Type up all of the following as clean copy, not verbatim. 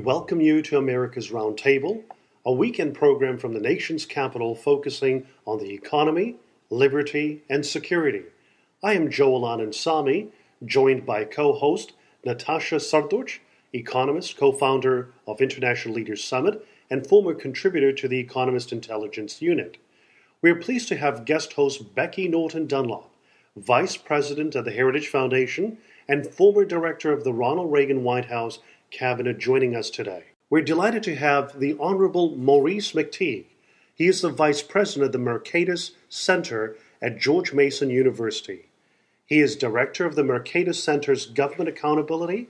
welcome you to America's Roundtable, a weekend program from the nation's capital focusing on the economy, liberty, and security. I am Anand Samy, joined by co-host Natasha Srdoc, economist, co-founder of International Leaders Summit, and former contributor to the Economist Intelligence Unit. We are pleased to have guest host Becky Norton Dunlop, Vice President of the Heritage Foundation and former Director of the Ronald Reagan White House Cabinet, joining us today. We're delighted to have the Honorable Maurice McTigue. He is the Vice President of the Mercatus Center at George Mason University. He is Director of the Mercatus Center's Government Accountability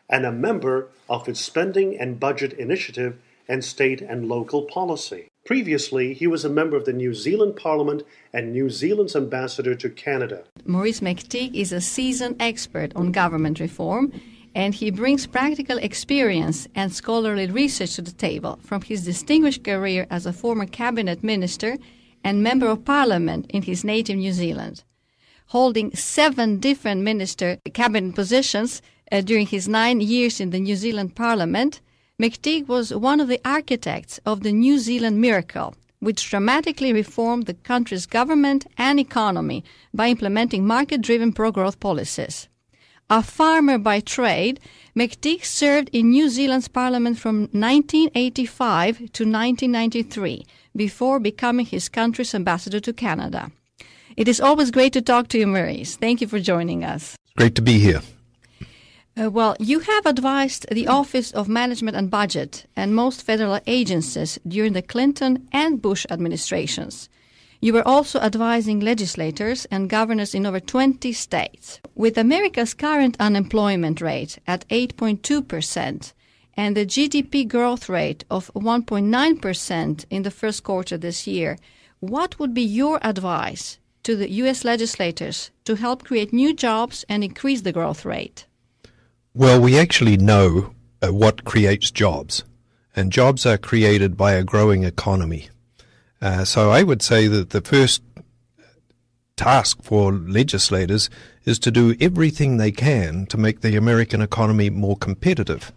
and a member of its Spending and Budget Initiative and State and Local Policy. Previously, he was a member of the New Zealand Parliament and New Zealand's ambassador to Canada. Maurice McTigue is a seasoned expert on government reform, and he brings practical experience and scholarly research to the table from his distinguished career as a former cabinet minister and member of parliament in his native New Zealand. Holding 7 different minister cabinet positions during his 9 years in the New Zealand parliament, McTigue was one of the architects of the New Zealand Miracle, which dramatically reformed the country's government and economy by implementing market-driven pro-growth policies. A farmer by trade, McTigue served in New Zealand's parliament from 1985 to 1993 before becoming his country's ambassador to Canada. It is always great to talk to you, Maurice. Thank you for joining us. Great to be here. You have advised the Office of Management and Budget and most federal agencies during the Clinton and Bush administrations. You were also advising legislators and governors in over 20 states. With America's current unemployment rate at 8.2% and the GDP growth rate of 1.9% in the first quarter this year, what would be your advice to the U.S. legislators to help create new jobs and increase the growth rate? Well, we actually know what creates jobs, and jobs are created by a growing economy. So I would say that the first task for legislators is to do everything they can to make the American economy more competitive.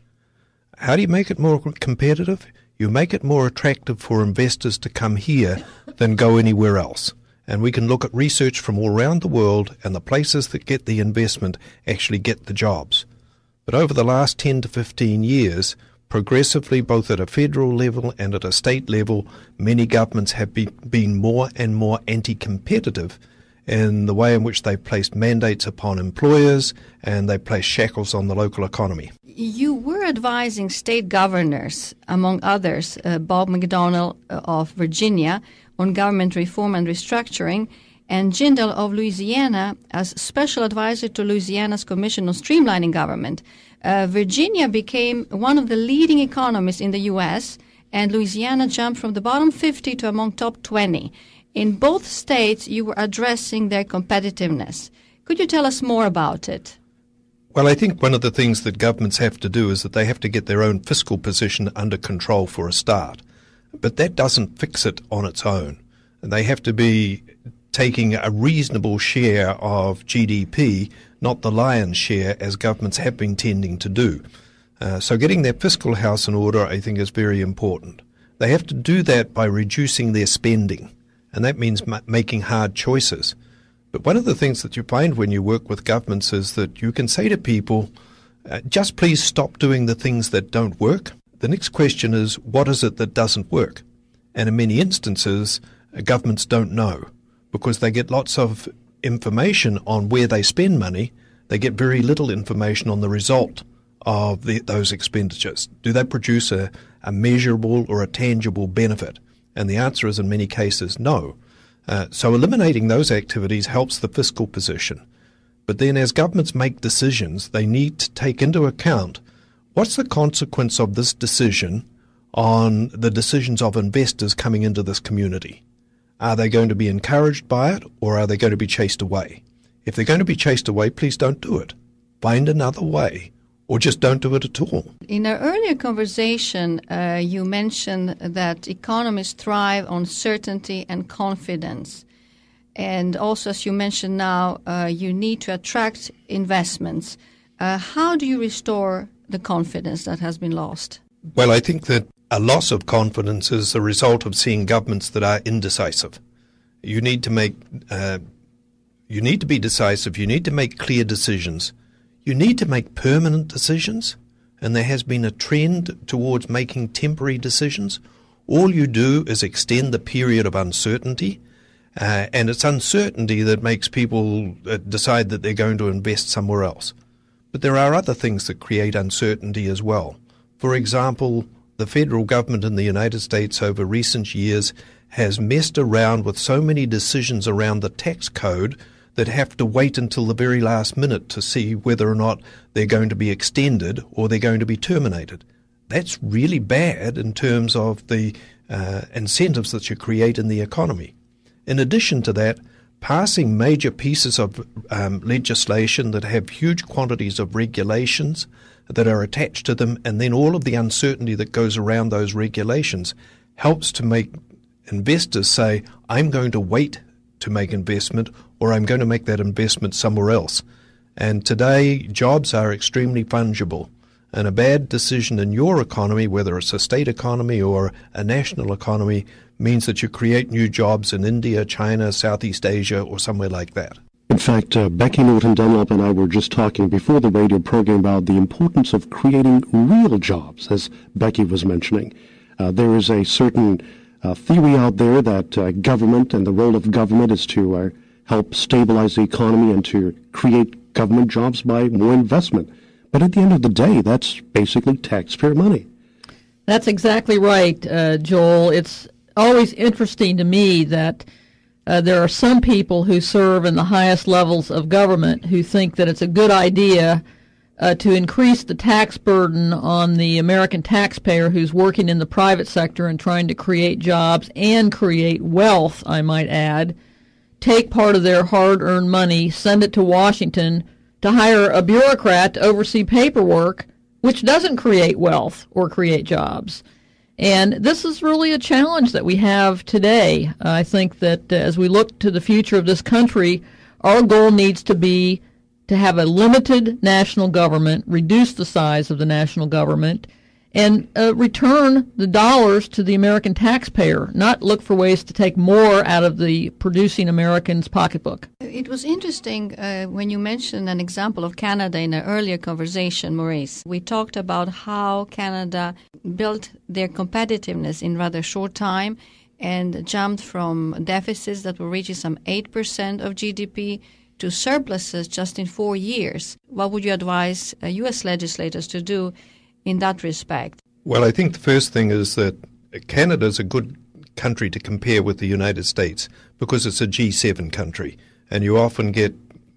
How do you make it more competitive? You make it more attractive for investors to come here than go anywhere else. And we can look at research from all around the world, and the places that get the investment actually get the jobs. But over the last 10 to 15 years, progressively, both at a federal level and at a state level, many governments have been more and more anti-competitive in the way in which they've placed mandates upon employers and they place shackles on the local economy. You were advising state governors, among others, Bob McDonnell of Virginia on government reform and restructuring, and Jindal of Louisiana as special advisor to Louisiana's Commission on Streamlining Government. Virginia became one of the leading economies in the U.S., and Louisiana jumped from the bottom 50 to among top 20. In both states, you were addressing their competitiveness. Could you tell us more about it? Well, I think one of the things that governments have to do is that they have to get their own fiscal position under control for a start. But that doesn't fix it on its own. They have to be taking a reasonable share of GDP, not the lion's share, as governments have been tending to do. So getting their fiscal house in order, I think, is very important. They have to do that by reducing their spending, and that means making hard choices. But one of the things that you find when you work with governments is that you can say to people, just please stop doing the things that don't work. The next question is, what is it that doesn't work? And in many instances, governments don't know, because they get lots of information on where they spend money. They get very little information on the result of those expenditures. Do they produce a measurable or a tangible benefit? And the answer is in many cases no. So eliminating those activities helps the fiscal position. But then as governments make decisions, they need to take into account what's the consequence of this decision on the decisions of investors coming into this community. Are they going to be encouraged by it, or are they going to be chased away? If they're going to be chased away, please don't do it. Find another way, or just don't do it at all. In our earlier conversation, you mentioned that economies thrive on certainty and confidence. And also, as you mentioned now, you need to attract investments. How do you restore the confidence that has been lost? Well, I think that a loss of confidence is the result of seeing governments that are indecisive. You need to be decisive. You need to make clear decisions. You need to make permanent decisions. And there has been a trend towards making temporary decisions. All you do is extend the period of uncertainty. And it's uncertainty that makes people decide that they're going to invest somewhere else. But there are other things that create uncertainty as well. For example, the federal government in the United States over recent years has messed around with so many decisions around the tax code that have to wait until the very last minute to see whether or not they're going to be extended or they're going to be terminated. That's really bad in terms of the incentives that you create in the economy. In addition to that, passing major pieces of legislation that have huge quantities of regulations that are attached to them, and then all of the uncertainty that goes around those regulations helps to make investors say, I'm going to wait to make investment, or I'm going to make that investment somewhere else. And today, jobs are extremely fungible. And a bad decision in your economy, whether it's a state economy or a national economy, means that you create new jobs in India, China, Southeast Asia, or somewhere like that. In fact, Becky Norton Dunlop and I were just talking before the radio program about the importance of creating real jobs, as Becky was mentioning. There is a certain theory out there that government and the role of government is to help stabilize the economy and to create government jobs by more investment. But at the end of the day, that's basically taxpayer money. That's exactly right, Joel. It's always interesting to me that there are some people who serve in the highest levels of government who think that it's a good idea to increase the tax burden on the American taxpayer who's working in the private sector and trying to create jobs and create wealth, I might add, take part of their hard-earned money, send it to Washington to hire a bureaucrat to oversee paperwork, which doesn't create wealth or create jobs. And this is really a challenge that we have today. I think that as we look to the future of this country, our goal needs to be to have a limited national government, reduce the size of the national government, and return the dollars to the American taxpayer, not look for ways to take more out of the producing American's pocketbook. It was interesting when you mentioned an example of Canada in an earlier conversation, Maurice. We talked about how Canada built their competitiveness in rather short time and jumped from deficits that were reaching some 8% of GDP to surpluses just in 4 years. What would you advise U.S. legislators to do in that respect? Well, I think the first thing is that Canada is a good country to compare with the United States because it's a G7 country. And you often get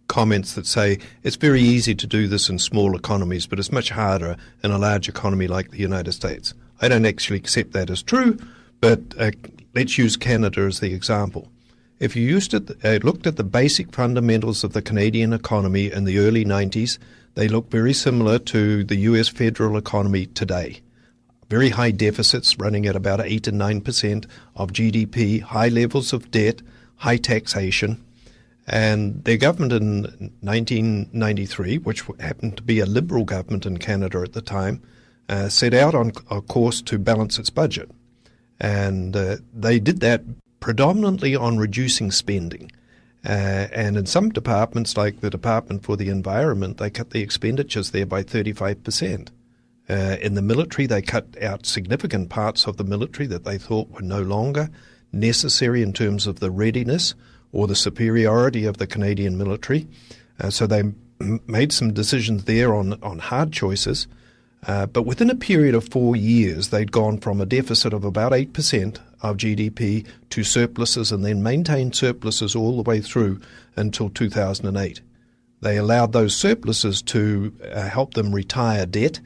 comments that say it's very easy to do this in small economies, but it's much harder in a large economy like the United States. I don't actually accept that as true, but let's use Canada as the example. If you looked at the basic fundamentals of the Canadian economy in the early 90s, they look very similar to the U.S. federal economy today. Very high deficits running at about 8 and 9% of GDP, high levels of debt, high taxation. And their government in 1993, which happened to be a Liberal government in Canada at the time, set out on a course to balance its budget. And they did that predominantly on reducing spending. And in some departments, like the Department for the Environment, they cut the expenditures there by 35%. In the military, they cut out significant parts of the military that they thought were no longer necessary in terms of the readiness or the superiority of the Canadian military. So they made some decisions there on hard choices. But within a period of 4 years, they'd gone from a deficit of about 8% of GDP to surpluses and then maintained surpluses all the way through until 2008. They allowed those surpluses to help them retire debt.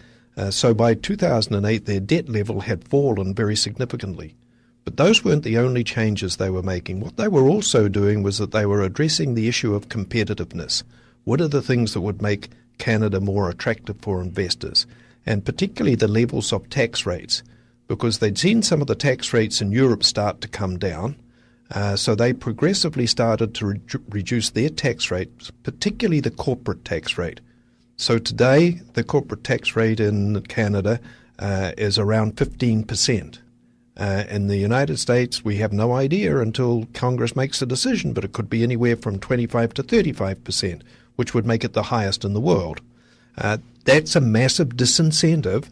So by 2008, their debt level had fallen very significantly. But those weren't the only changes they were making. What they were also doing was that they were addressing the issue of competitiveness. What are the things that would make Canada more attractive for investors? And particularly the levels of tax rates, because they'd seen some of the tax rates in Europe start to come down. So they progressively started to reduce their tax rates, particularly the corporate tax rate. So today, the corporate tax rate in Canada is around 15%. In the United States, we have no idea until Congress makes a decision, but it could be anywhere from 25 to 35%, which would make it the highest in the world. That's a massive disincentive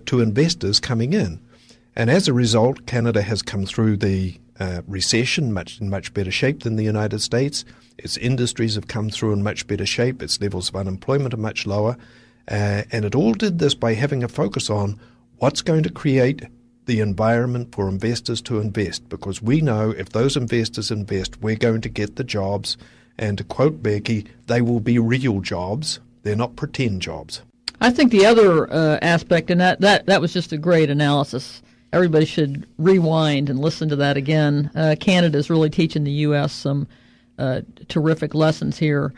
to investors coming in. And as a result, Canada has come through the recession in much better shape than the United States. Its industries have come through in much better shape. Its levels of unemployment are much lower. And it all did this by having a focus on what's going to create the environment for investors to invest, because we know if those investors invest, we're going to get the jobs. And to quote Becky, they will be real jobs. They're not pretend jobs. I think the other aspect, and that was just a great analysis. Everybody should rewind and listen to that again. Canada is really teaching the U.S. some terrific lessons here.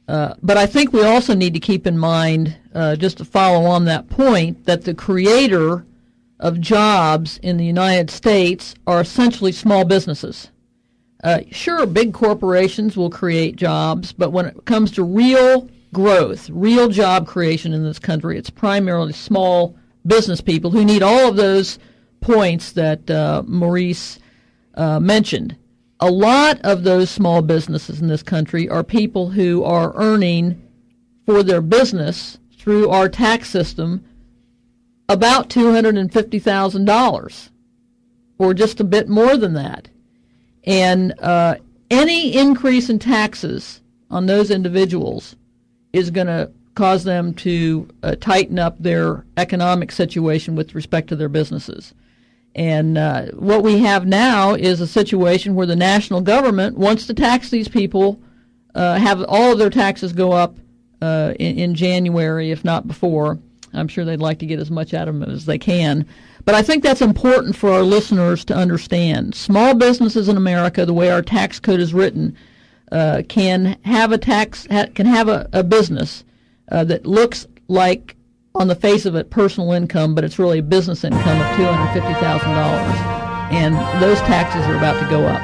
But I think we also need to keep in mind, just to follow on that point, that the creator of jobs in the United States are essentially small businesses. Sure, big corporations will create jobs, but when it comes to real growth, real job creation in this country, it's primarily small business people who need all of those points that Maurice mentioned. A lot of those small businesses in this country are people who are earning for their business through our tax system about $250,000 or just a bit more than that. And any increase in taxes on those individuals is going to cause them to tighten up their economic situation with respect to their businesses. And what we have now is a situation where the national government wants to tax these people, have all of their taxes go up in January, if not before. I'm sure they'd like to get as much out of them as they can. But I think that's important for our listeners to understand. Small businesses in America, the way our tax code is written, can have a business that looks like, on the face of it, personal income, but it's really a business income of $250,000, and those taxes are about to go up.